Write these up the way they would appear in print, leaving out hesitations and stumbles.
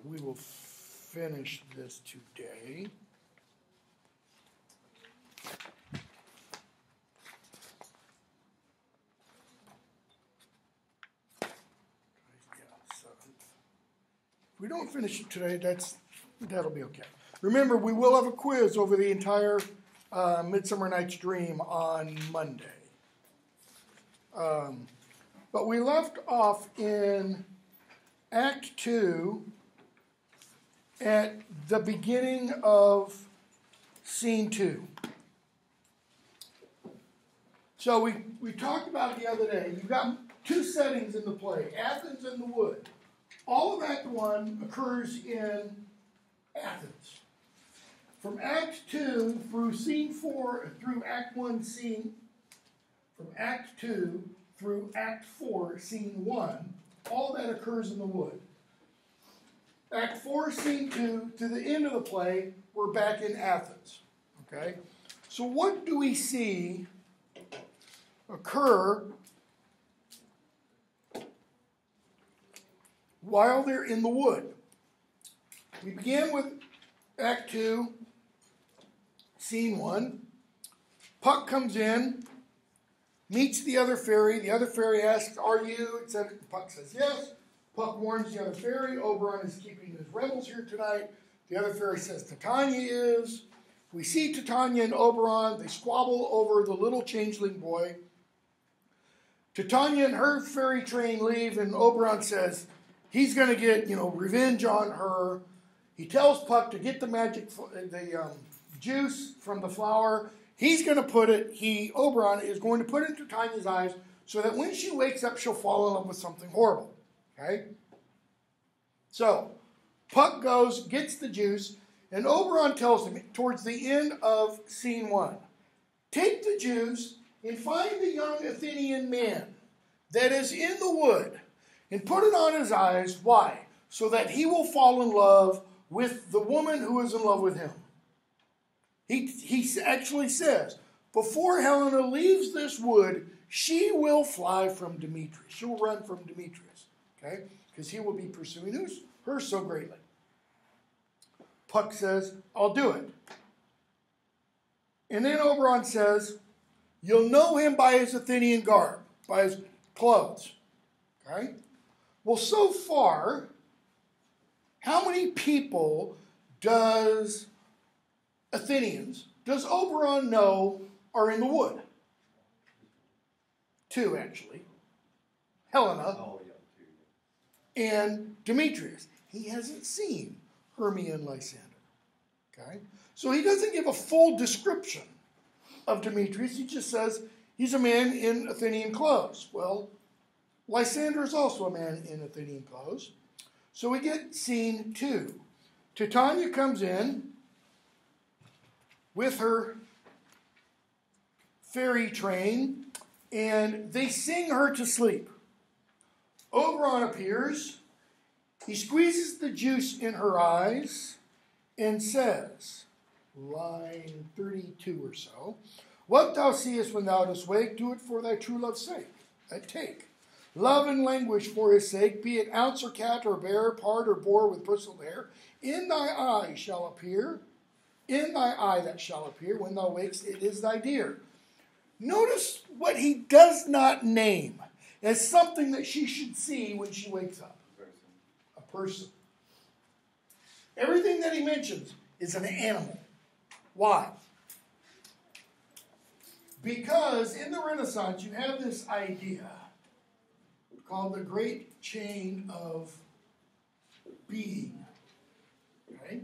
we will finish this today. If we don't finish it today, that'll be okay. Remember, we will have a quiz over the entire Midsummer Night's Dream on Monday. But we left off in Act 2 at the beginning of Scene 2. So we talked about it the other day. You've got two settings in the play, Athens and the Wood. All of Act 1 occurs in Athens. From Act 2 through Scene 4, through Act 1, from Act 2 through Act 4, Scene 1, all that occurs in the wood. Act 4, Scene 2, to the end of the play, we're back in Athens. Okay? So what do we see occur while they're in the wood? We began with Act 2, Scene 1. Puck comes in, meets the other fairy. The other fairy asks, "Are you?" etc. Puck says yes. Puck warns the other fairy, Oberon is keeping his rebels here tonight. The other fairy says Titania is. We see Titania and Oberon. They squabble over the little changeling boy. Titania and her fairy train leave, and Oberon says he's going to get, revenge on her. He tells Puck to get the juice from the flower. He's going to put it, Oberon is going to put it into Titania's eyes so that when she wakes up, she'll fall in love with something horrible. Okay? So, Puck goes, gets the juice, and Oberon tells him towards the end of Scene 1, take the juice and find the young Athenian man that is in the wood and put it on his eyes. Why? So that he will fall in love with the woman who is in love with him. He actually says, before Helena leaves this wood, she will fly from Demetrius. She will run from Demetrius, okay? Because he will be pursuing her so greatly. Puck says, I'll do it. And then Oberon says, you'll know him by his Athenian garb, by his clothes, okay? Well, so far, how many people does Oberon know are in the wood? 2, actually. Helena and Demetrius. He hasn't seen Hermia and Lysander. Okay? So he doesn't give a full description of Demetrius. He just says he's a man in Athenian clothes. Well, Lysander is also a man in Athenian clothes. So we get Scene 2. Titania comes in with her fairy train, and they sing her to sleep. Oberon appears. He squeezes the juice in her eyes and says, line 32 or so, what thou seest when thou dost wake, do it for thy true love's sake. Take. Love and languish for his sake, be it ounce or cat or bear, pard or boar with bristled hair, in thy eye shall appear, in thy eye that shall appear, when thou wakest, it is thy dear. Notice what he does not name as something that she should see when she wakes up. A person. Everything that he mentions is an animal. Why? Because in the Renaissance, you have this idea called the great chain of being. Okay?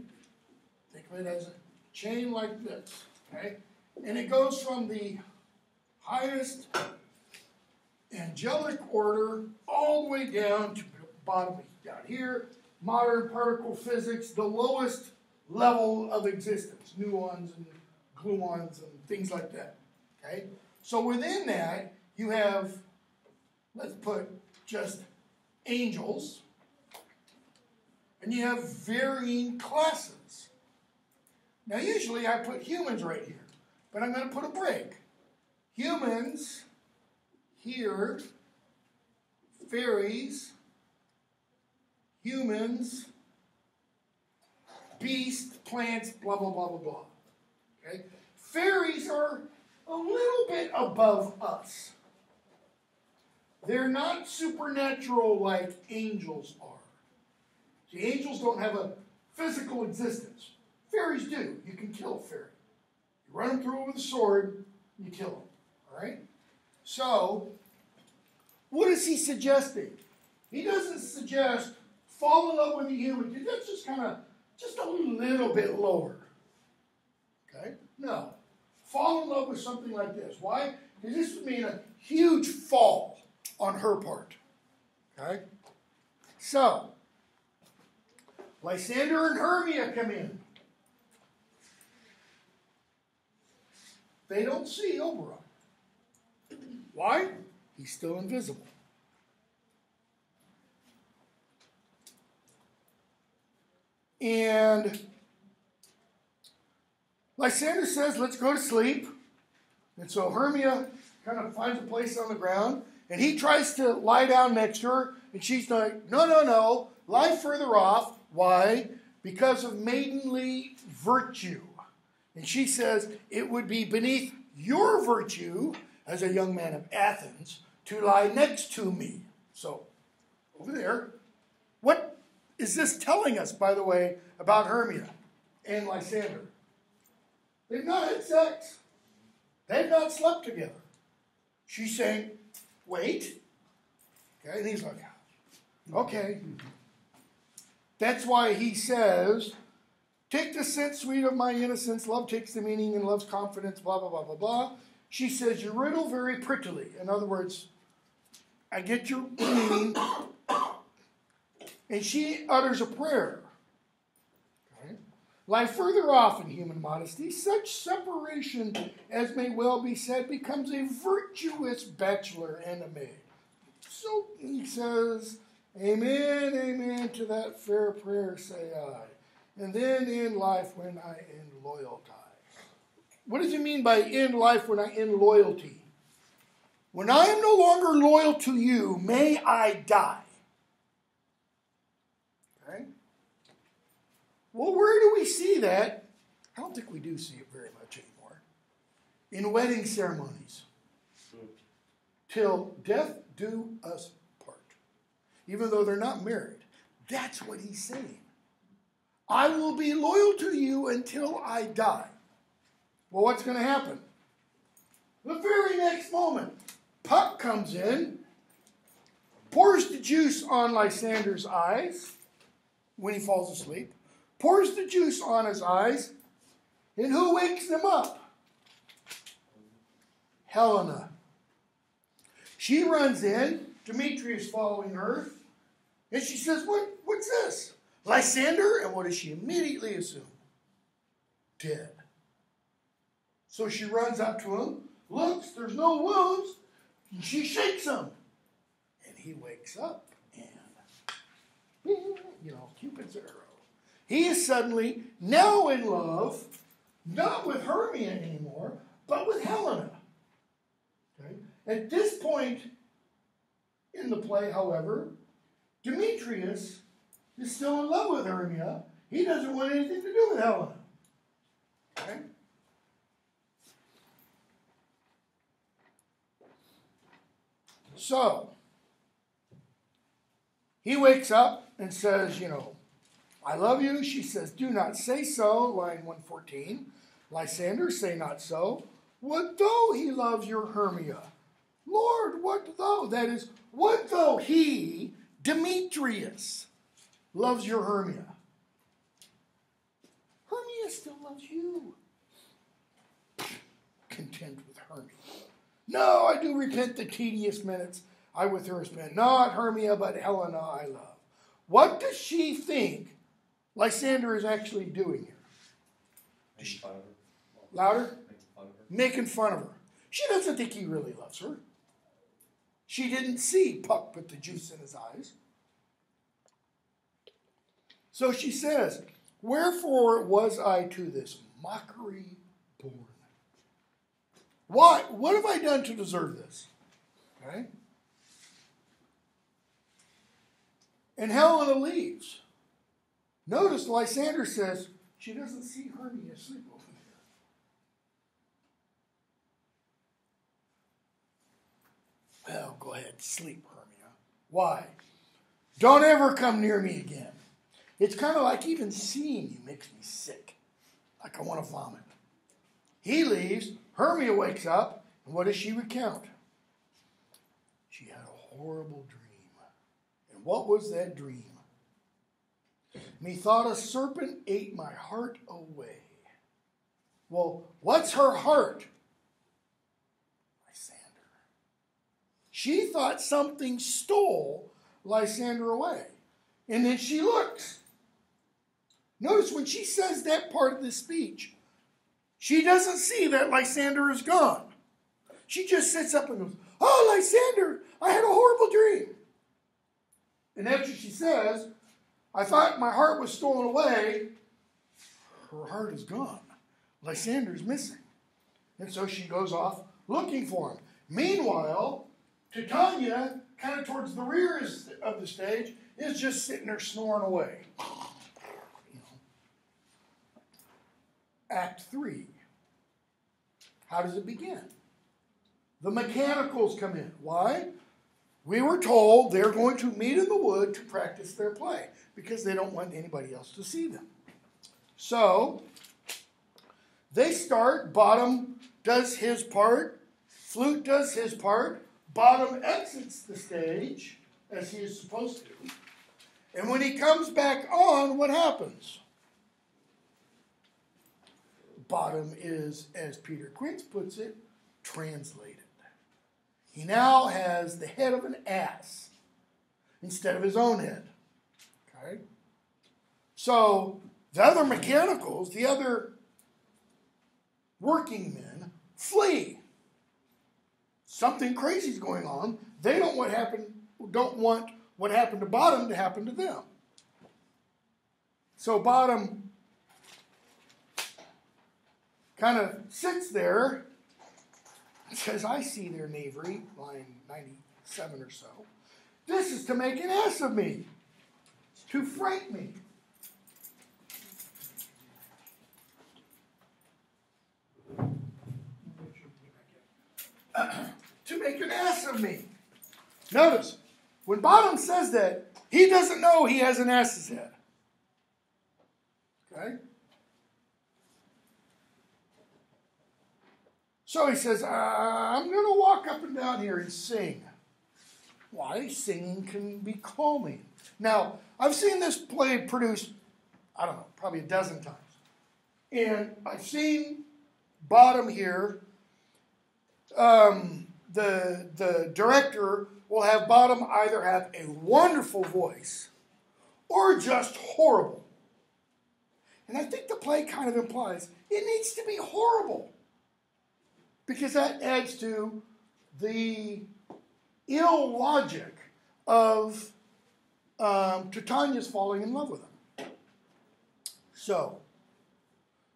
Think of it as a chain like this. Okay? And it goes from the highest angelic order all the way down to the bottom down here. Modern particle physics, the lowest level of existence. Muons and gluons and things like that. Okay? So within that, you have, let's put just angels, and you have varying classes. Now usually I put humans right here, but I'm going to put a break. Humans here, fairies, humans, beasts, plants, blah, blah, blah, blah, blah. Okay? Fairies are a little bit above us. They're not supernatural like angels are. See, angels don't have a physical existence. Fairies do. You can kill a fairy. You run them through with a sword, you kill them. All right? So, what is he suggesting? He doesn't suggest fall in love with a human. That's just kind of, just a little bit lower. Okay? No. Fall in love with something like this. Why? Because this would mean a huge fall on her part. Okay? So, Lysander and Hermia come in. They don't see Oberon. Why? He's still invisible. And Lysander says, let's go to sleep. And so Hermia kind of finds a place on the ground, and he tries to lie down next to her, and she's like, no, no, no, lie further off. Why? Because of maidenly virtue. And she says, it would be beneath your virtue as a young man of Athens to lie next to me. So, over there, what is this telling us, by the way, about Hermia and Lysander? They've not had sex. They've not slept together. She's saying, wait. Okay, and he's like, okay. That's why he says, take the scent sweet of my innocence. Love takes the meaning and love's confidence, blah, blah, blah, blah, blah. She says, you riddle very prettily. In other words, I get your meaning. And she utters a prayer. Okay? Lie further off in human modesty. Such separation, as may well be said, becomes a virtuous bachelor and a maid. So he says, amen, amen to that fair prayer, say I. And then end life when I end loyalty. What does he mean by end life when I end loyalty? When I am no longer loyal to you, may I die. Okay? Well, where do we see that? I don't think we do see it very much anymore. In wedding ceremonies. Till death do us part. Even though they're not married. That's what he's saying. I will be loyal to you until I die. Well, what's going to happen? The very next moment, Puck comes in, pours the juice on Lysander's eyes when he falls asleep, pours the juice on his eyes, and who wakes him up? Helena. She runs in, Demetrius following her, and she says, what's this? Lysander? And what does she immediately assume? Dead. So she runs up to him, looks, there's no wounds, and she shakes him. And he wakes up, and, Cupid's arrow. He is suddenly now in love, not with Hermia anymore, but with Helena. Okay? At this point in the play, however, Demetrius is still in love with Hermia. He doesn't want anything to do with Helena. Okay? So, he wakes up and says, I love you. She says, do not say so, line 114. Lysander, say not so. What though he loves your Hermia? Lord, what though? That is, what though he, Demetrius, loves your Hermia? Hermia still loves you. Content with Hermia. No, I do repent the tedious minutes I with her spent. Not Hermia, but Helena I love. What does she think Lysander is actually doing here? Making fun of her. Louder? Making fun of her. She doesn't think he really loves her. She didn't see Puck put the juice in his eyes. So she says, wherefore was I to this mockery born? Why? What have I done to deserve this? Okay? And Helena leaves. Notice Lysander says she doesn't see Hermia asleep over there. Well, go ahead, sleep, Hermia. Why? Don't ever come near me again. It's kind of like even seeing you makes me sick. Like I want to vomit. He leaves. Hermia wakes up. And what does she recount? She had a horrible dream. And what was that dream? Methought a serpent ate my heart away. Well, what's her heart? Lysander. She thought something stole Lysander away. And then she looks. Notice when she says that part of the speech, she doesn't see that Lysander is gone. She just sits up and goes, "Oh, Lysander, I had a horrible dream." And after she says, "I thought my heart was stolen away," her heart is gone. Lysander is missing. And so she goes off looking for him. Meanwhile, Titania, kind of towards the rear of the stage, is just sitting there snoring away. Act 3. How does it begin? The mechanicals come in. Why? We were told they're going to meet in the wood to practice their play because they don't want anybody else to see them. So, they start. Bottom does his part. Flute does his part. Bottom exits the stage as he is supposed to. And when he comes back on, what happens? Bottom is, as Peter Quince puts it, translated. He now has the head of an ass instead of his own head. Okay? So, the other mechanicals, the other working men, flee. Something crazy is going on. They don't want what happened to Bottom to happen to them. So Bottom kind of sits there and says, "I see their knavery," line 97 or so. "This is to make an ass of me, to fright me." To make an ass of me. Notice, when Bottom says that, he doesn't know he has an ass's head. Okay? So he says, "I'm going to walk up and down here and sing." Why? Singing can be calming. Now, I've seen this play produced, I don't know, probably a dozen times. And I've seen Bottom here. The director will have Bottom either have a wonderful voice or just horrible. And I think the play kind of implies it needs to be horrible, because that adds to the ill logic of Titania's falling in love with him. So,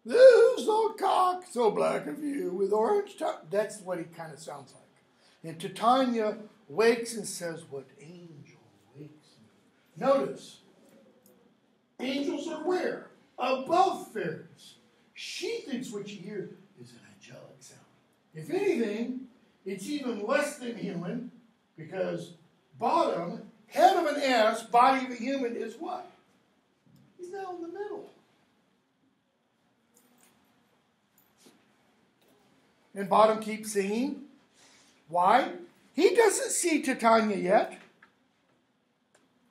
"This old cock, so black of you, with orange tongue." That's what he kind of sounds like. And Titania wakes and says, "What angel wakes me?" Notice, angels are where? Above fairies. She thinks what she hears is an angelic sound. If anything, it's even less than human, because Bottom, head of an ass, body of a human, is what? He's now in the middle. And Bottom keeps singing. Why? He doesn't see Titania yet.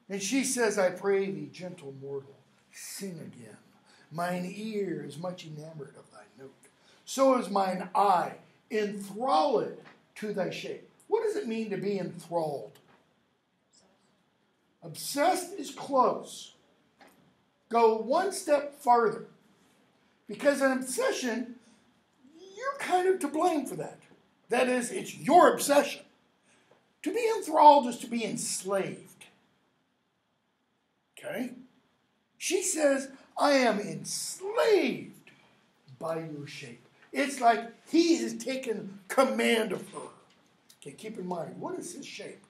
And she says, "I pray thee, gentle mortal, sing again. Mine ear is much enamored of thy note. So is mine eye enthralled to thy shape." What does it mean to be enthralled? Obsessed is close. Go one step farther. Because an obsession, you're kind of to blame for that. That is, it's your obsession. To be enthralled is to be enslaved. Okay? She says, "I am enslaved by your shape." It's like he has taken command of her. Okay, keep in mind, what is his shape?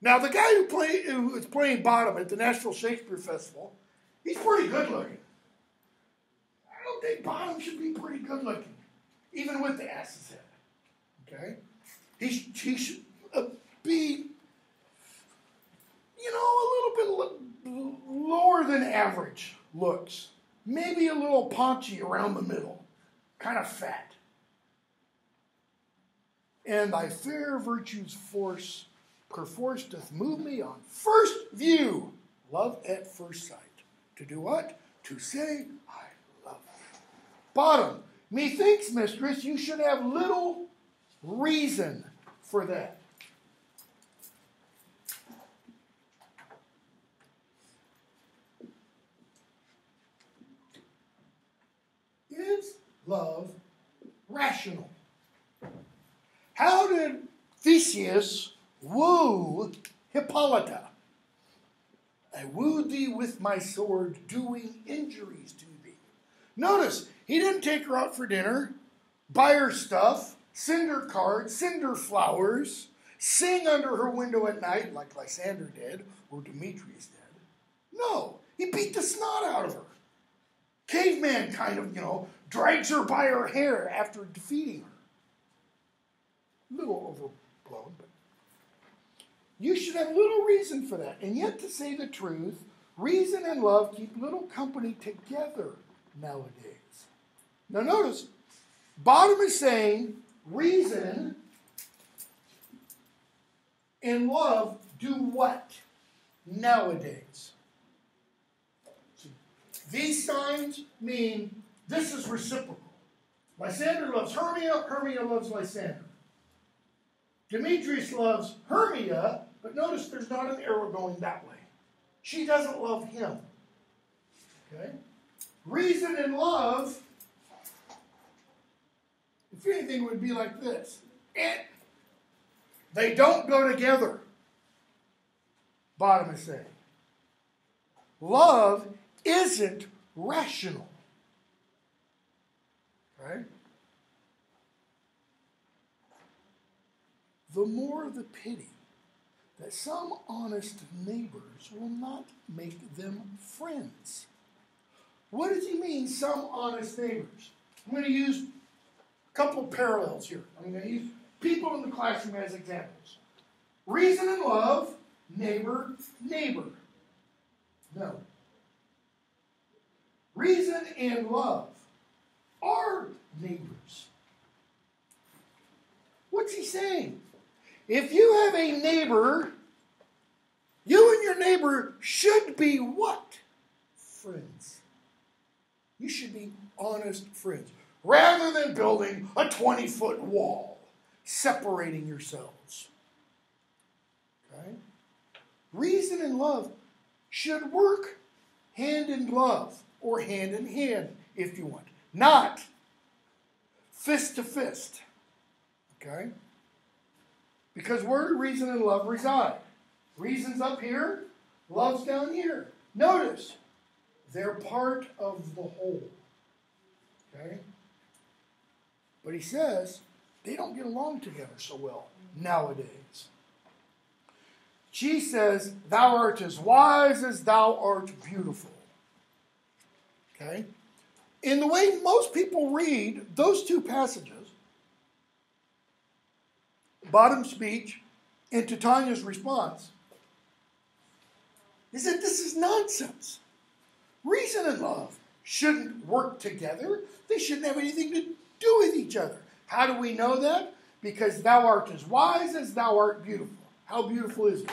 Now, the guy who was playing bottom at the National Shakespeare Festival, he's pretty good looking. I don't think bottom should be pretty good looking, even with the ass's head. Okay? He should be, a little bit lower than average looks. Maybe a little paunchy around the middle. Kind of fat. And thy fair virtue's force perforce doth move me on first view. Love at first sight. To do what? To say, I love thee. Bottom. Methinks, mistress, you should have little reason for that. Is love rational? How did Theseus woo Hippolyta? I wooed thee with my sword, doing injuries to thee. Notice, he didn't take her out for dinner, buy her stuff, send her cards, send her flowers, sing under her window at night like Lysander did, or Demetrius did. No, he beat the snot out of her. Caveman kind of, drags her by her hair after defeating her. A little overblown, but you should have little reason for that. And yet, to say the truth, reason and love keep little company together nowadays. Now notice, bottom is saying reason and love do what nowadays? These signs mean this is reciprocal. Lysander loves Hermia, Hermia loves Lysander. Demetrius loves Hermia, but notice there's not an arrow going that way. She doesn't love him. Okay? Reason and love, if anything, would be like this. They don't go together. Bottom is saying. Love isn't rational. Right? The more the pity that some honest neighbors will not make them friends. What does he mean, some honest neighbors? I'm going to use a couple of parallels here. I'm going to use people in the classroom as examples. Reason and love, neighbor, neighbor. No. Reason and love are neighbors. What's he saying? If you have a neighbor, you and your neighbor should be what? Friends. You should be honest friends. Rather than building a 20-foot wall, separating yourselves. Okay? Reason and love should work hand in glove or hand in hand, if you want. Not fist to fist. Okay? Because where do reason and love reside? Reason's up here, love's down here. Notice, they're part of the whole. Okay? But he says they don't get along together so well nowadays. She says, thou art as wise as thou art beautiful. Okay? In the way most people read those two passages, Bottom's speech and Titania's response, is that this is nonsense. Reason and love shouldn't work together. They shouldn't have anything to do with each other. How do we know that? Because thou art as wise as thou art beautiful. How beautiful is it?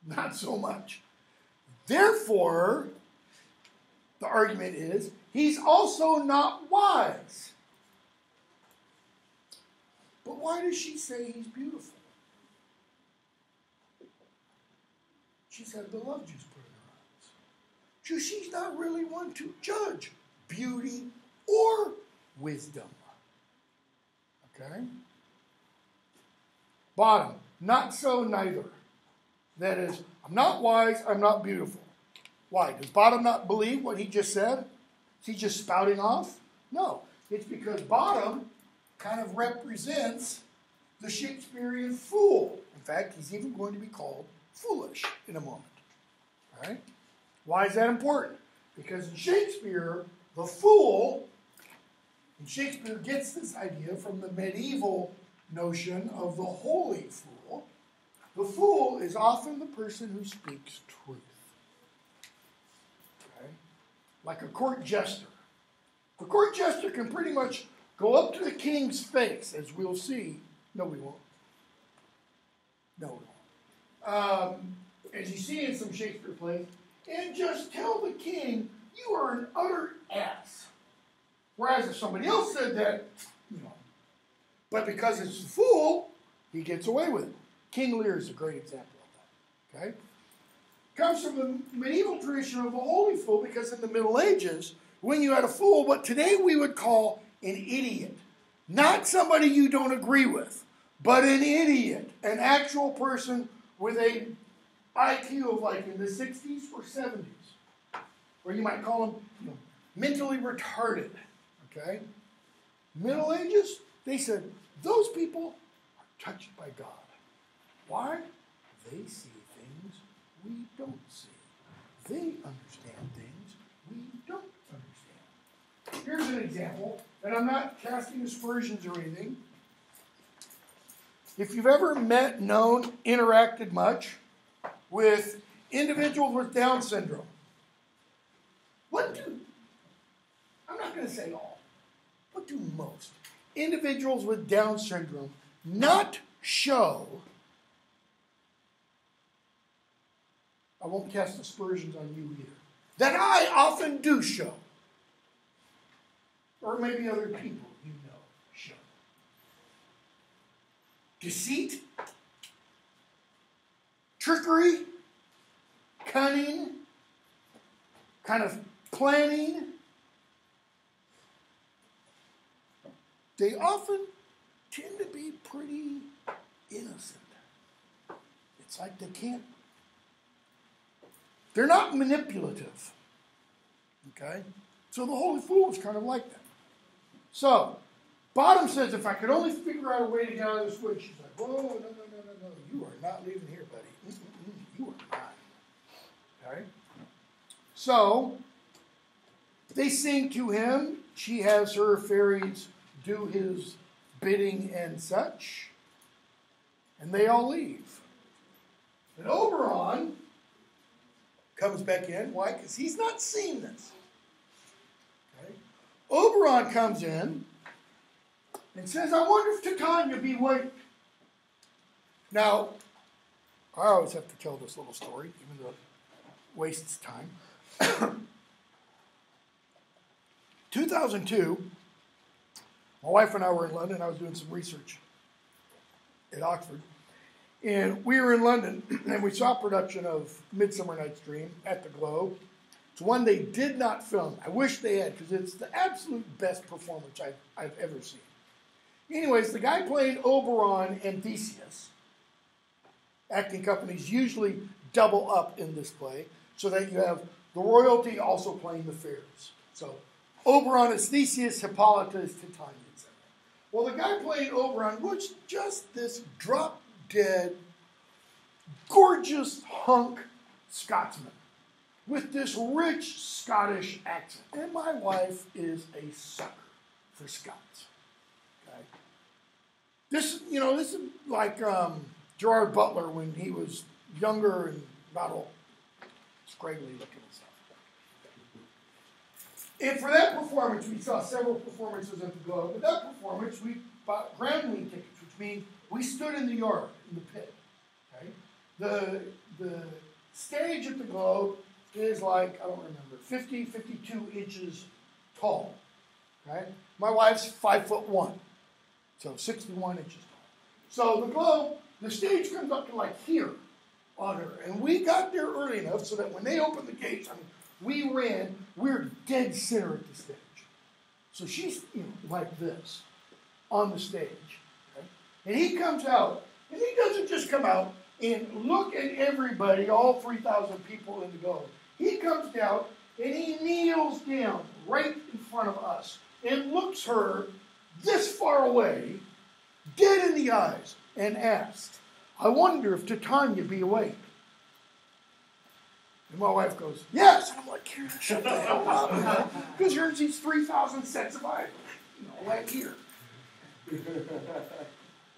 Not so much. Therefore, the argument is, he's also not wise. But why does she say he's beautiful? She's had the love juice put in her eyes. So she's not really one to judge beauty or wisdom. Okay? Bottom, not so neither. That is, I'm not wise, I'm not beautiful. Why? Does Bottom not believe what he just said? Is he just spouting off? No. It's because Bottom kind of represents the Shakespearean fool. fact, he's even going to be called foolish in a moment. All right? Why is that important? Because in Shakespeare, the fool, and Shakespeare gets this idea from the medieval notion of the holy fool. The fool is often the person who speaks truth. Okay? Like a court jester. The court jester can pretty much go up to the king's face, as we'll see. No, we won't. No, we won't. As you see in some Shakespeare plays, and just tell the king, you are an utter ass. Whereas if somebody else said that, but because it's a fool, he gets away with it. King Lear is a great example of that. Okay? Comes from the medieval tradition of the holy fool, because in the Middle Ages, when you had a fool, what today we would call an idiot. Not somebody you don't agree with, but an idiot. An actual person with a IQ of like in the 60s or 70s. Or you might call them mentally retarded. Okay? Middle Ages, they said, those people are touched by God. Why? They see things we don't see. They understand things we don't understand. Here's an example, and I'm not casting aspersions or anything. If you've ever met, known, interacted much with individuals with Down syndrome, I'm not going to say all, what do most individuals with Down syndrome not show? I won't cast aspersions on you either. That I often do show. Or maybe other people show. Deceit, trickery, cunning, kind of planning. They often tend to be pretty innocent. It's like they're not manipulative. Okay? So the holy fool is kind of like that. So, Bottom says, if I could only figure out a way to get out of this wood, she's like, whoa, no. You are not leaving here, buddy. You are not. Okay? So, they sing to him. She has her fairies do his bidding and such. And they all leave. And Oberon comes back in. Why? Because he's not seen this. Okay? Oberon comes in and says, I wonder if Titania be awake. Now, I always have to tell this little story, even though it wastes time. 2002, my wife and I were in London. I was doing some research at Oxford. And we were in London, and we saw a production of Midsummer Night's Dream at the Globe. It's one they did not film. I wish they had, because it's the absolute best performance I've ever seen. Anyways, the guy playing Oberon and Theseus, acting companies usually double up in this play, so that you have the royalty also playing the fairies. So Oberon is Theseus, Hippolyta is Titania, etc. Well, the guy playing Oberon was just this drop-dead, gorgeous hunk Scotsman with this rich Scottish accent. And my wife is a sucker for Scots. Okay? This is like Gerard Butler when he was younger and not old. Scraggly looking and stuff. And for that performance, we saw several performances at the Globe. With that performance, we bought ground wing tickets, which means we stood in the yard, in the pit. Okay? The stage at the Globe is like, I don't remember, 52 inches tall. Okay? My wife's 5'1", so 61 inches tall. So the Globe, the stage comes up to like here on her. And we got there early enough so that when they opened the gates, we were dead center at the stage. So she's like this on the stage. Okay? And he comes out, and he doesn't just come out and look at everybody, all 3,000 people in the Globe. He comes down, and he kneels down right in front of us and looks her this far away, dead in the eyes, and asks, I wonder if Titania be awake. And my wife goes, yes. And I'm like, Karen, shut the hell up. Because here's these 3,000 sets of eyes. Right here.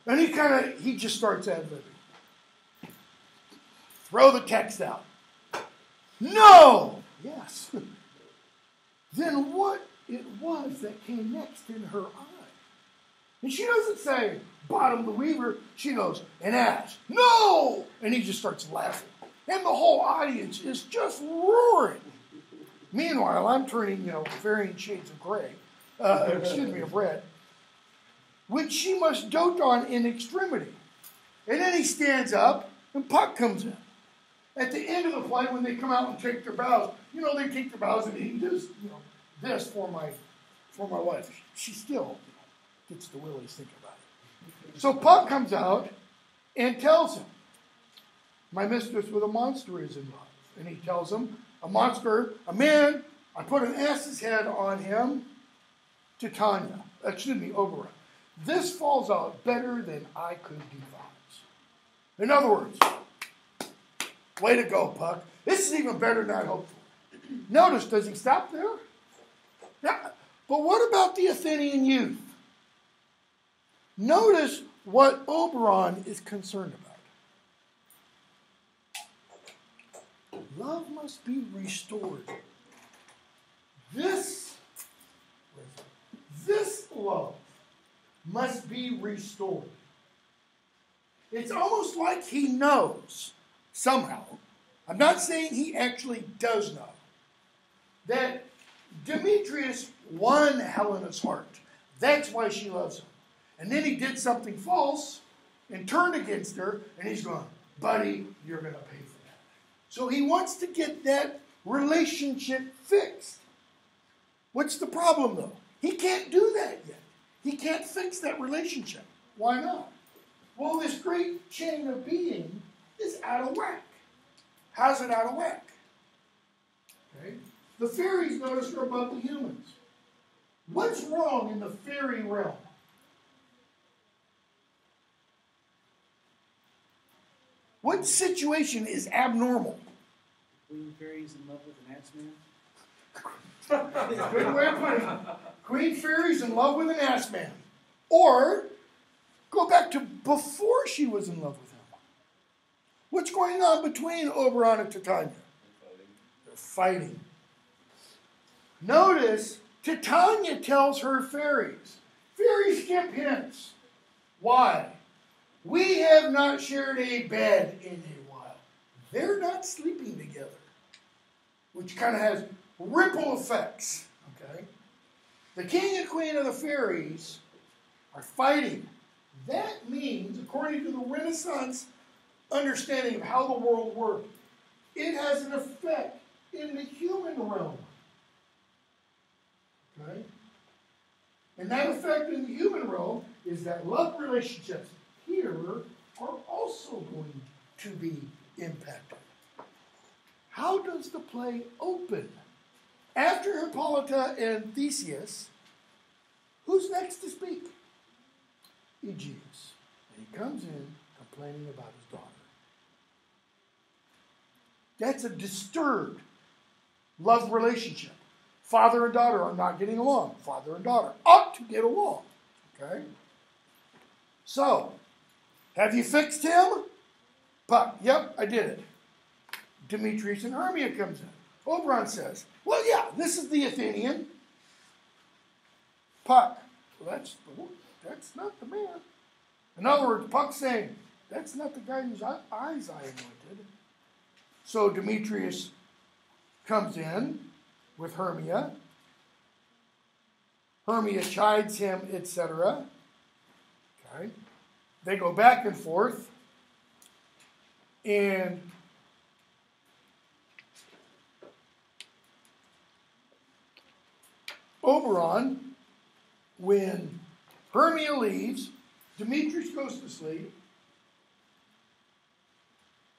And he just starts ad-libbing. Throw the text out. No! Yes. Then what it was that came next in her eye. And she doesn't say, bottom the weaver. She goes, and asks, no! And he just starts laughing. And the whole audience is just roaring. Meanwhile, I'm turning, varying shades of gray. Of red. Which she must dote on in extremity. And then he stands up, and Puck comes in. At the end of the play, when they come out and take their bows, they take their bows, and he does, this for my wife. She still gets the willies thinking about it. So Puck comes out and tells him, my mistress with a monster is in love. And he tells him, a monster, a man, I put an ass's head on him, Oberon. This falls out better than I could devise. In other words, way to go, Puck. This is even better than I hoped for. Notice, does he stop there? Yeah. But what about the Athenian youth? Notice what Oberon is concerned about. Love must be restored. This love must be restored. It's almost like he knows somehow. I'm not saying he actually does know that Demetrius won Helena's heart. That's why she loves him. And then he did something false and turned against her, and he's going, buddy, you're going to pay for that. So he wants to get that relationship fixed. What's the problem, though? He can't do that yet. He can't fix that relationship. Why not? Well, this great chain of being is out of whack. How's it out of whack? Okay. The fairies notice are above the humans. What's wrong in the fairy realm? What situation is abnormal? Queen fairies in love with an ass man? Good way of putting it. Queen fairies in love with an ass man. Or go back to before she was in love with him. What's going on between Oberon and Titania? They're fighting. Notice, Titania tells her fairies. Fairies give hints. Why? We have not shared a bed in a while. They're not sleeping together. Which kind of has ripple effects. Okay? The king and queen of the fairies are fighting. That means, according to the Renaissance understanding of how the world works, it has an effect in the human realm. Okay? And that effect in the human realm is that love relationships here are also going to be impacted. How does the play open? After Hippolyta and Theseus, who's next to speak? Aegeus. And he comes in complaining about his daughter. That's a disturbed love relationship. Father and daughter are not getting along. Father and daughter ought to get along. Okay? So, have you fixed him? Puck, yep, I did it. Demetrius and Hermia comes in. Oberon says, well, yeah, this is the Athenian. Puck, well, that's not the man. In other words, Puck's saying, that's not the guy whose eyes I anointed. So Demetrius comes in with Hermia. Hermia chides him, etc. Okay. They go back and forth. And Oberon, when Hermia leaves, Demetrius goes to sleep.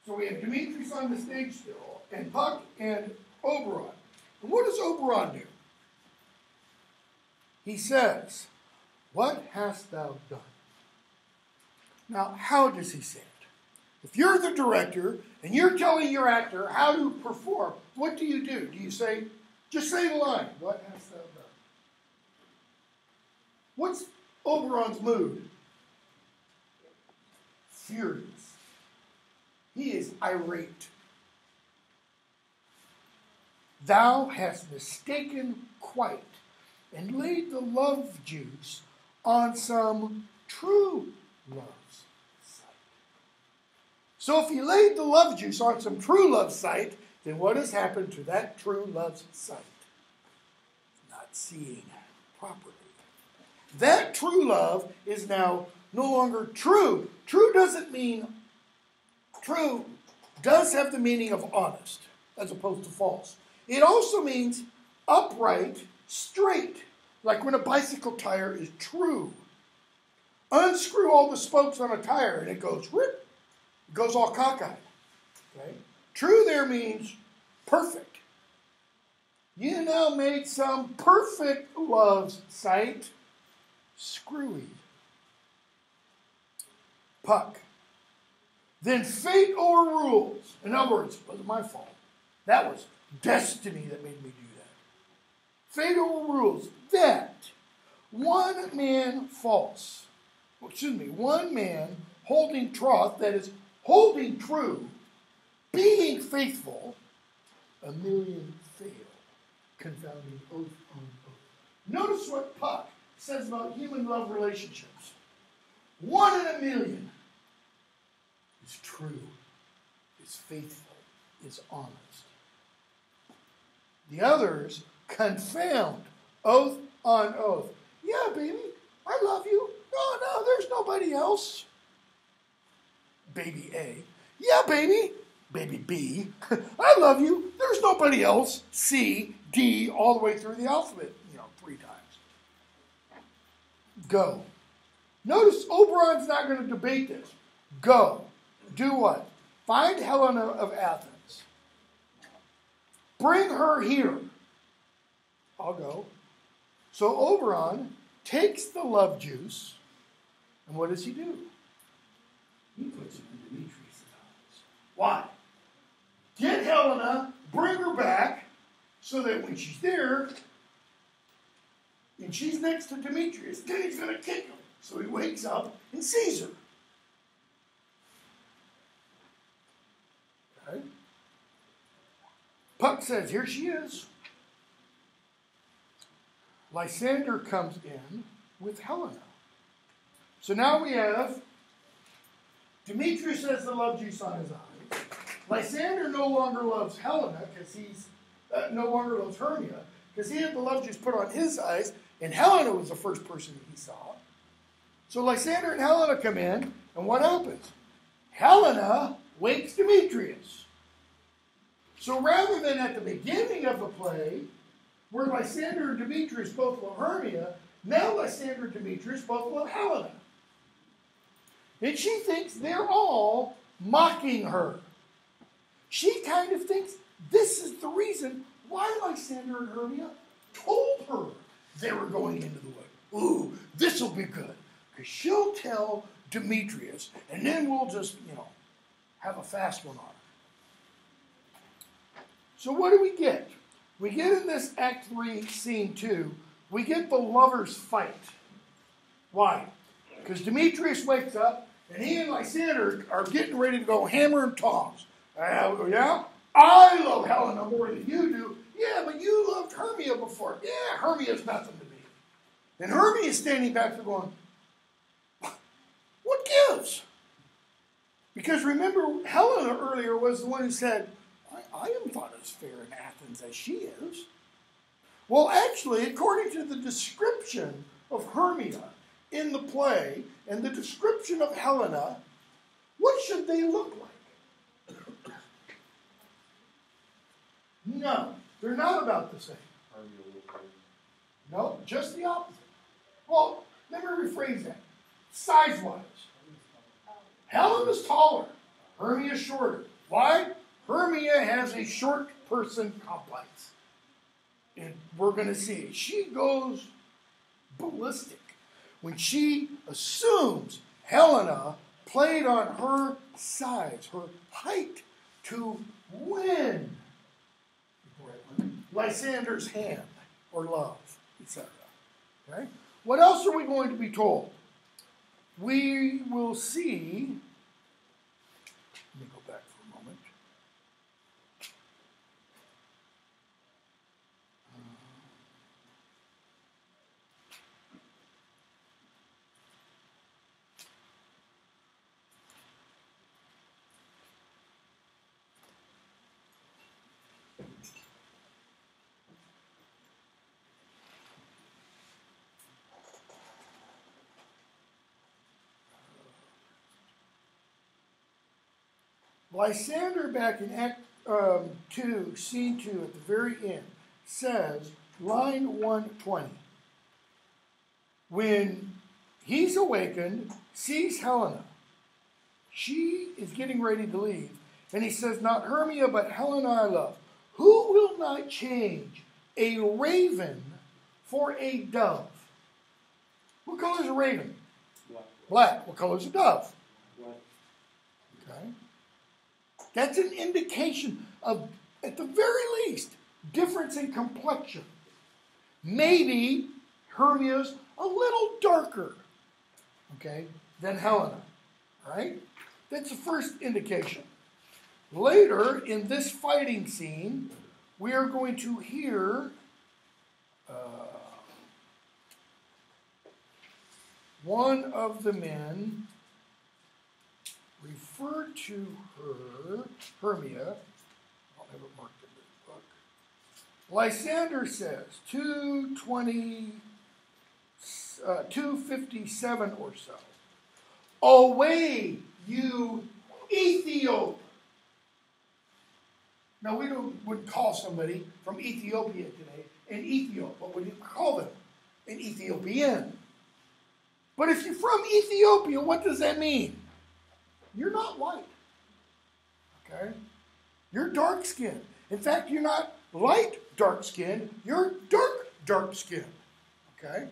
So we have Demetrius on the stage still, and Puck and Oberon. And what does Oberon do? He says, what hast thou done? Now, how does he say it? If you're the director and you're telling your actor how to perform, what do? Do you say, just say the line? What hast thou done? What's Oberon's mood? Furious. He is irate. Thou hast mistaken quite and laid the love juice on some true love's sight. So if he laid the love juice on some true love's sight, then what has happened to that true love's sight? Not seeing properly. That true love is now no longer true. True does have the meaning of honest as opposed to false. It also means upright, straight, like when a bicycle tire is true. Unscrew all the spokes on a tire and it goes rip. It goes all cockeyed. Okay? True there means perfect. You now made some perfect love's sight screwy. Puck. Then fate overrules. In other words, it wasn't my fault. That was destiny that made me do that. Fate overrules that one man holding troth, that is, holding true, being faithful, a million fail, confounding oath on oath. Notice what Puck says about human love relationships. 1 in a million is true, is faithful, is honest. The others confound oath on oath. Yeah, baby, I love you. No, there's nobody else. Baby A. Yeah, baby. Baby B. I love you. There's nobody else. C, D, all the way through the alphabet, 3 times. Go. Notice Oberon's not going to debate this. Go. Do what? Find Helena of Athens. Bring her here. I'll go. So Oberon takes the love juice, and what does he do? He puts it in Demetrius' eyes. Why? Get Helena, bring her back, so that when she's there, and she's next to Demetrius, then he's going to kick him. So he wakes up and sees her. Okay? Puck says, here she is. Lysander comes in with Helena. So now we have Demetrius has the love juice on his eyes. Lysander no longer loves Helena because he's no longer loves Hermia because he had the love juice put on his eyes, and Helena was the first person that he saw. So Lysander and Helena come in, and what happens? Helena wakes Demetrius. So rather than at the beginning of the play, where Lysander and Demetrius both love Hermia, now Lysander and Demetrius both love Helena. And she thinks they're all mocking her. She kind of thinks this is the reason why Lysander and Hermia told her they were going into the wood. Ooh, this will be good. Because she'll tell Demetrius, and then we'll just, have a fast one on her. So what do we get? We get in this Act 3, Scene 2, we get the lovers fight. Why? Because Demetrius wakes up, and he and Lysander are getting ready to go hammer and tongs. Yeah? I love Helena more than you do. Yeah, but you loved Hermia before. Yeah, Hermia's nothing to me. And Hermia's standing back there going, what gives? Because remember, Helena earlier was the one who said, I am thought as fair in Athens as she is. Well, actually, according to the description of Hermia in the play and the description of Helena, what should they look like? No, they're not about the same. No, just the opposite. Well, let me rephrase that. Size-wise, Helena's taller, Hermia's shorter. Why? Hermia has a short person complex. And we're going to see it. She goes ballistic when she assumes Helena played on her size, her height, to win Lysander's hand or love, etc. Okay? What else are we going to be told? We will see. Let me go back for a moment. Lysander, back in Act 2, Scene 2, at the very end, says, line 120, when he's awakened, sees Helena. She is getting ready to leave, and he says, not Hermia, but Helena I love. Who will not change a raven for a dove? What color is a raven? Black. Black. What color is a dove? White. Okay. That's an indication of, at the very least, difference in complexion. Maybe Hermia's a little darker, okay, than Helena, right? That's the first indication. Later, in this fighting scene, we are going to hear one of the men refer to her, Hermia, I'll have it marked in this book. Lysander says, 257 or so. Away, you Ethiop. Now, we wouldn't call somebody from Ethiopia today an Ethiop, but we would call them an Ethiopian. But if you're from Ethiopia, what does that mean? You're not white, okay? You're dark-skinned. In fact, you're not light dark-skinned. You're dark-skinned, okay?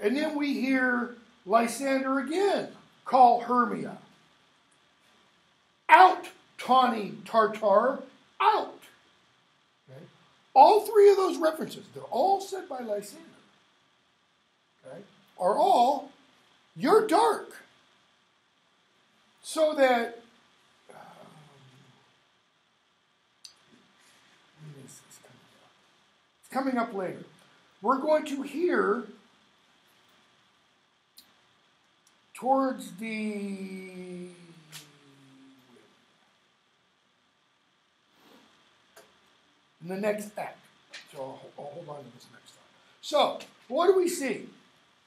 And then we hear Lysander again call Hermia. Out, tawny Tartar, out. Okay? All three of those references, they're all said by Lysander, okay, are all, you're dark. So that, it's coming up later. We're going to hear towards the in the next act. So I'll hold on to this next time. So, what do we see?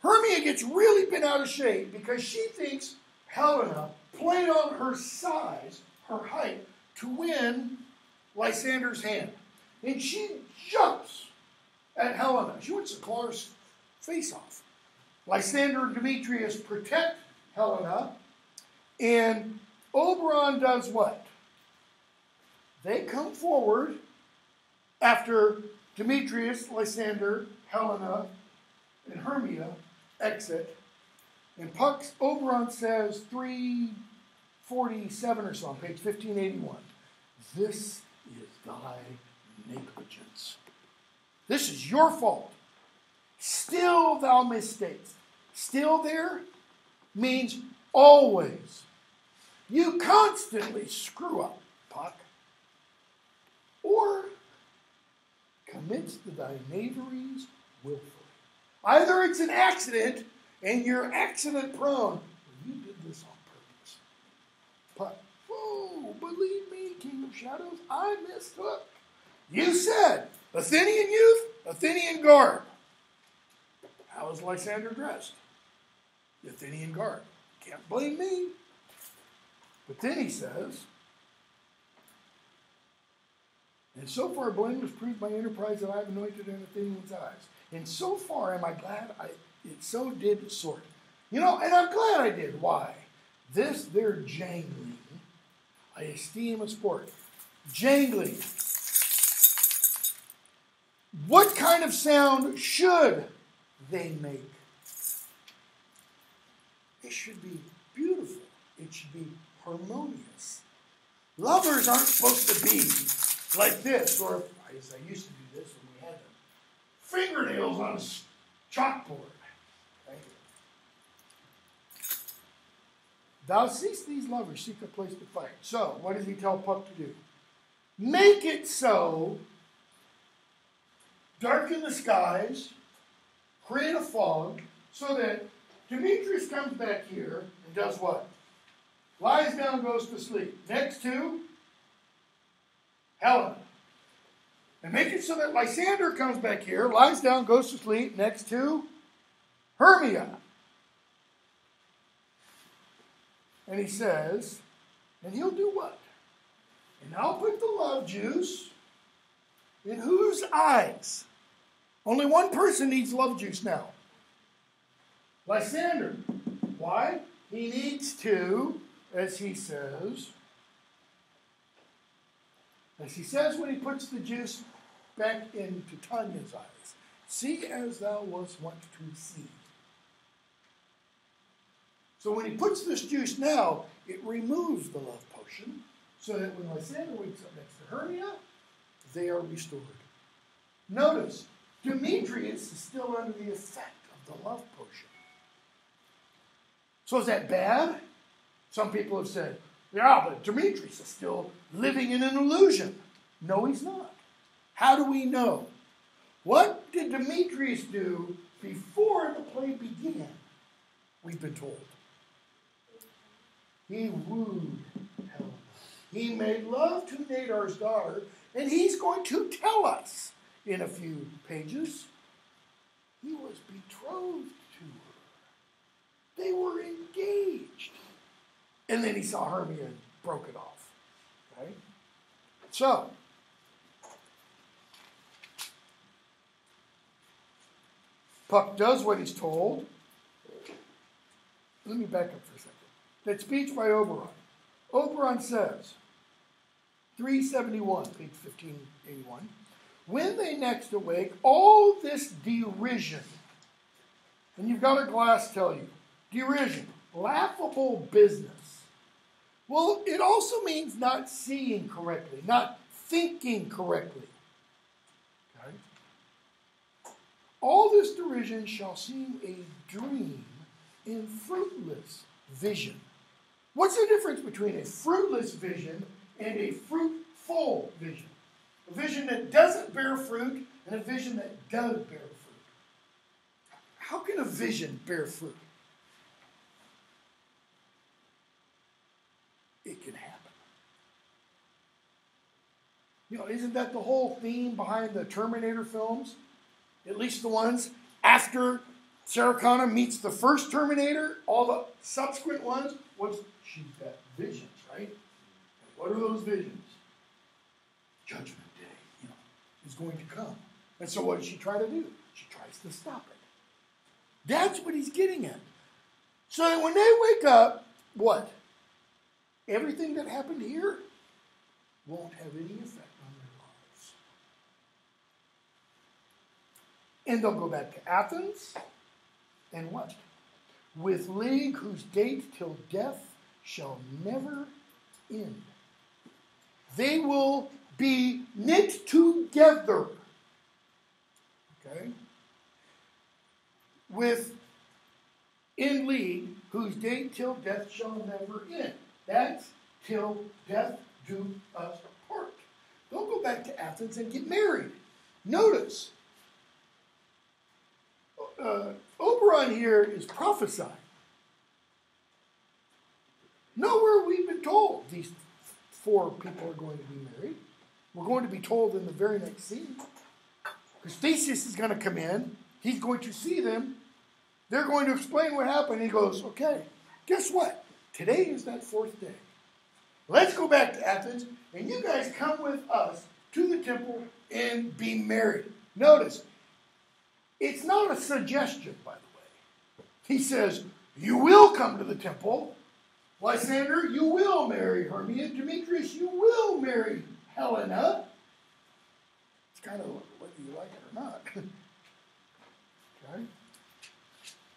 Hermia gets really bent out of shape because she thinks Helena played on her size, her height, to win Lysander's hand. And she jumps at Helena. She wants to claw her face off. Lysander and Demetrius protect Helena, and Oberon does what? They come forward after Demetrius, Lysander, Helena, and Hermia exit, and Oberon says, 347 or so on page 1581, this is thy negligence. This is your fault. Still thou mistakest. Still there means always. You constantly screw up, Puck. Or commits thy knaveries willfully. Either it's an accident and you're accident prone, or you did this on purpose. Puck, oh, believe me, King of Shadows, I mistook. You said Athenian youth, Athenian garb. How is Lysander dressed? The Athenian garb. Can't blame me. But then he says, and so far blame was proved by enterprise that I have anointed an Athenian's eyes. And so far am I glad it so did sort. You know, and I'm glad I did. Why? This their jangling I esteem a sport. Jangling. What kind of sound should they make? it should be beautiful. It should be harmonious. Lovers aren't supposed to be like this, or I used to do this when we had the fingernails on a chalkboard. Okay? Thou seest these lovers seek a place to fight. So, what does he tell Puck to do? Make it so, darken the skies, create a fog, so that Demetrius comes back here and does what? Lies down, goes to sleep. Next to Helena. And make it so that Lysander comes back here, lies down, goes to sleep, next to Hermia. And he says, and he'll do what? And I'll put the love juice in whose eyes? Only one person needs love juice now. Lysander. Why? He needs to, as he says when he puts the juice back into Tanya's eyes, see as thou wast wont to see. So when he puts this juice now, it removes the love potion, so that when Lysander wakes up next to Hermia, they are restored. Notice, Demetrius is still under the effect of the love potion. So is that bad? Some people have said, yeah, but Demetrius is still living in an illusion. No, he's not. How do we know? What did Demetrius do before the play began? We've been told. He wooed Helena. He made love to Nadar's daughter, and he's going to tell us in a few pages. He was betrothed to her. They were engaged. And then he saw Hermia and broke it off. Okay? So, Puck does what he's told. Let me back up for a second. That speech by Oberon. Oberon says, 371, page 1581, when they next awake, all this derision, and you've got a glass tell you, derision, laughable business. Well, it also means not seeing correctly, not thinking correctly. Okay? All this derision shall seem a dream in fruitless vision. What's the difference between a fruitless vision and a fruitful vision? A vision that doesn't bear fruit and a vision that does bear fruit. How can a vision bear fruit? It can happen. You know, isn't that the whole theme behind the Terminator films? At least the ones after Sarah Connor meets the first Terminator, all the subsequent ones, she's got visions, right? And what are those visions? Judgment Day, is going to come. And so what does she try to do? She tries to stop it. That's what he's getting at. So that when they wake up, what? Everything that happened here won't have any effect on their lives. And they'll go back to Athens, and what? With league whose date till death shall never end. They will be knit together. Okay? In league whose date till death shall never end. That's till death do us part. They'll go back to Athens and get married. Notice, Oberon here is prophesying. Nowhere we've been told these four people are going to be married. We're going to be told in the very next scene. Because Theseus is going to come in. He's going to see them. They're going to explain what happened. He goes, okay, guess what? Today is that fourth day. Let's go back to Athens, and you guys come with us to the temple and be married. Notice, it's not a suggestion, by the way. He says, you will come to the temple. Lysander, you will marry Hermia. Demetrius, you will marry Helena. It's kind of whether you like it or not. Okay.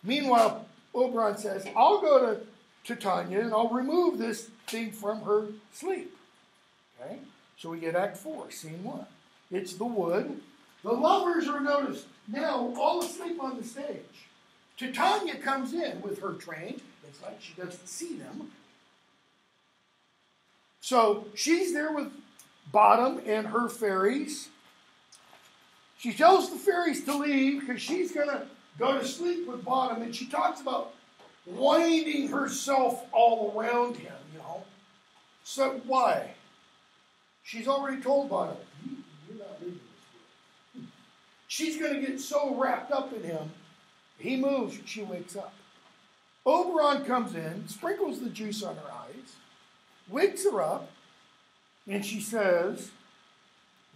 Meanwhile, Oberon says, I'll go to Titania and I'll remove this thing from her sleep. Okay? So we get Act 4, Scene 1. It's the wood. The lovers are noticed now all asleep on the stage. Titania comes in with her train. It's like she doesn't see them. So she's there with Bottom and her fairies. She tells the fairies to leave because she's going to go to sleep with Bottom. And she talks about winding herself all around him, you know. So why? She's already told Bottom, you're not leaving this world. She's going to get so wrapped up in him. He moves and she wakes up. Oberon comes in, sprinkles the juice on her eyes, wakes her up, and she says,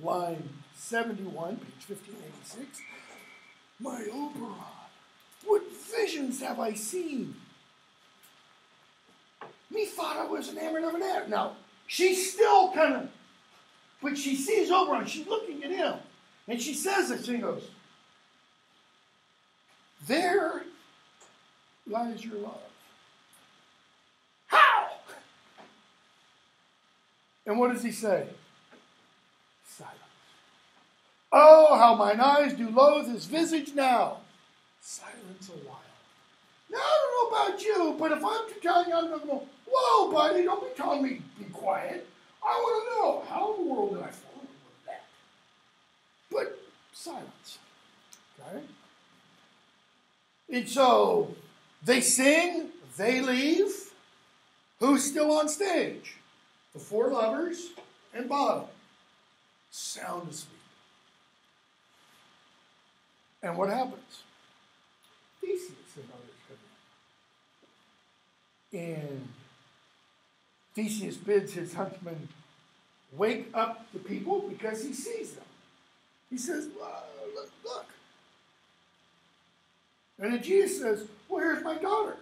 line 71, page 1586, my Oberon, what visions have I seen? Methought I was enamored of an air. Now, she's still kind of, but she sees Oberon, she's looking at him, and she says this, she goes, there lies your love. How? And what does he say? Silence. Oh, how mine eyes do loathe his visage now. Silence a while. Now, I don't know about you, but if I'm to tell you, I'm going to go, whoa, buddy, don't be telling me be quiet. I want to know, how in the world did I fall in love with that? But silence. Okay? And so, they sing, they leave. Who's still on stage? The four lovers and Bottom. Sound asleep. And what happens? Theseus and others come in. And Theseus bids his huntsman wake up the people because he sees them. He says, look. And Aegeus says, well, here's my daughter.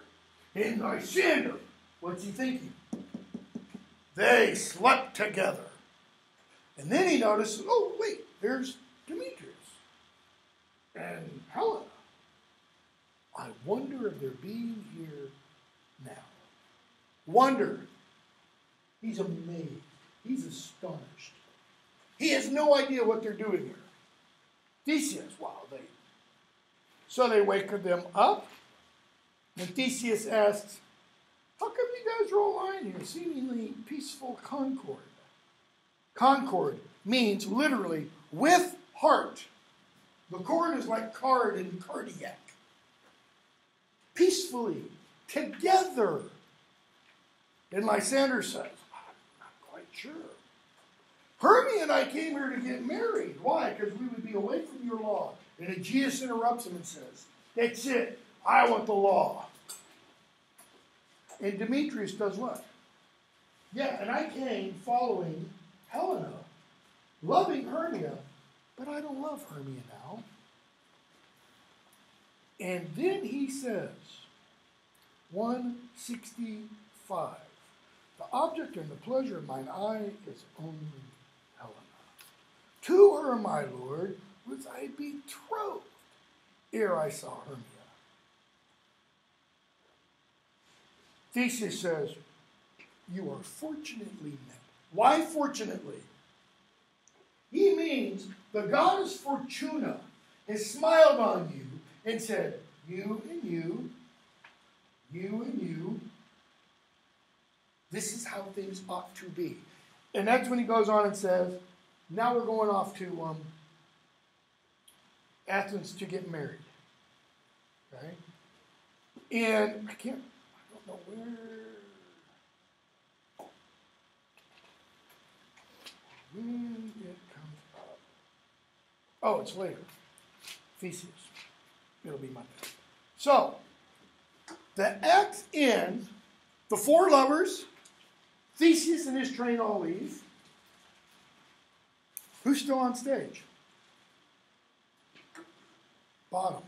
And Lysander, what's he thinking? They slept together. And then he notices, oh, wait, there's Demetrius and Helena. I wonder if they're being here now. Wonder. He's amazed. He's astonished. He has no idea what they're doing here. Theseus, wow, So they wake them up, and Theseus asks, how come you guys are all lying here, seemingly peaceful concord? Concord means literally with heart. The chord is like card in cardiac. Peacefully, together. And Lysander says, I'm not quite sure. Hermia and I came here to get married. Why? Because we would be away from your law. And Aegeus interrupts him and says, that's it. I want the law. And Demetrius does what? Yeah, and I came following Helena, loving Hermia, but I don't love Hermia now. And then he says, 165, the object and the pleasure of mine eye is only Helena. To her, my lord, was I betrothed ere I saw Hermia. Theseus says, you are fortunately met. Why fortunately? He means the goddess Fortuna has smiled on you and said, you and you, you and you, this is how things ought to be. And that's when he goes on and says, now we're going off to Athens to get married. Okay? And I don't know where. When it comes up. Oh, it's later. Theseus. It'll be Monday. So, the act ends. The four lovers, Theseus and his train all leave. Who's still on stage? Bottom.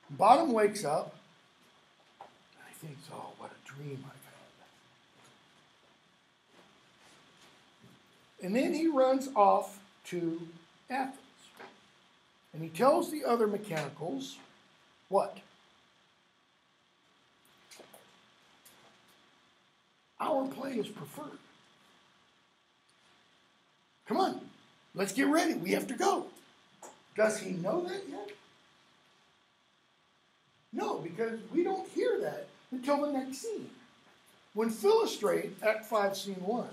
Bottom wakes up. And he thinks, oh, what a dream I've had. And then he runs off to Athens. And he tells the other mechanicals what? our play is preferred. Come on, let's get ready. We have to go. Does he know that yet? No, because we don't hear that until the next scene. When Philostrate, Act 5, Scene 1,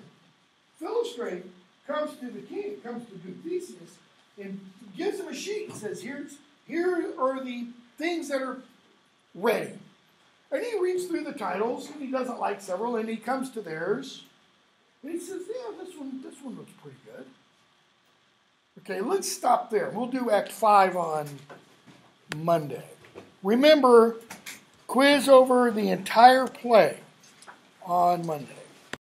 Philostrate comes to the king, comes to Theseus, and gives him a sheet and says, here are the things that are ready. And he reads through the titles, and he doesn't like several, and he comes to theirs. And he says, yeah, this one looks pretty good. Okay, let's stop there. We'll do Act 5 on Monday. Remember, quiz over the entire play on Monday.